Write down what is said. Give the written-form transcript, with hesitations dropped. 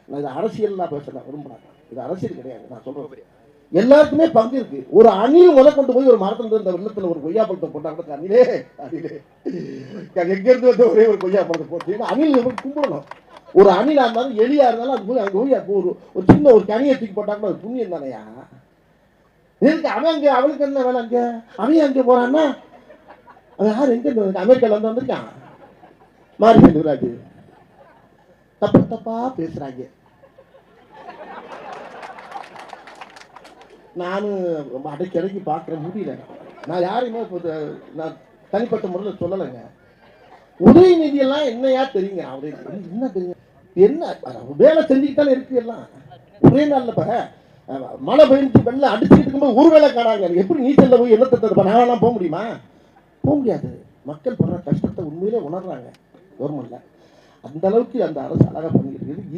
நான் இது அரசியல்லாம் பேச விரும்புகிறேன். இது அரசியல் கிடையாது. நான் சொல்றேன் எல்லாருக்குமே பங்கு இருக்கு. ஒரு அணில் முத கொண்டு போய் ஒரு மரத்துல இருந்து வெள்ளத்துல ஒரு கொய்யா பழத்தை போட்டா கூட அணிலே அணிலே எங்க இருந்து வந்து ஒரே ஒரு கொய்யா பழத்தை போட்டு அணில் கும்பிடணும். ஒரு அணிலா இருந்தாலும் எலியா இருந்தாலும் அது போய் அங்க போய் ஒரு சின்ன ஒரு கனியை தூக்கி போட்டா கூட அது புண்ணியம் தானையா. எதுக்கு அவன் அங்க அவளுக்கு என்ன வேலை அங்க அவன் அங்க போறான்னா அவன் யார் எங்க அமெரிக்கால வந்து வந்திருக்கான் மாரி செல்வராஜ் தப்பு தப்பா பேசுறாங்க. நானும் ரொம்ப அடைக்கடைக்கு பார்க்குற முடியல. நான் யாரையுமே இப்போ நான் தனிப்பட்ட முறையில் சொல்லலைங்க. உதயநிதியெல்லாம் என்னையா தெரியுங்க அவரே என்ன தெரியும் என்ன வேலை செஞ்சுக்கிட்டாலே இருக்கு எல்லாம் ஒரே நாளில். இப்போ மழை பெஞ்சு வெள்ளம் அடிச்சுக்கிட்டு இருக்கும்போது ஒரு வேலை காணாங்க. எப்படி நீச்சலில் போய் என்ன நாங்களாம் போக முடியுமா? போக முடியாது. மக்கள் படுற கஷ்டத்தை உண்மையிலே உணர்றாங்க கவர்மெண்ட்ல. அந்த அளவுக்கு அந்த அரசு அழகாக பண்ணிக்கிட்டு இருக்குது.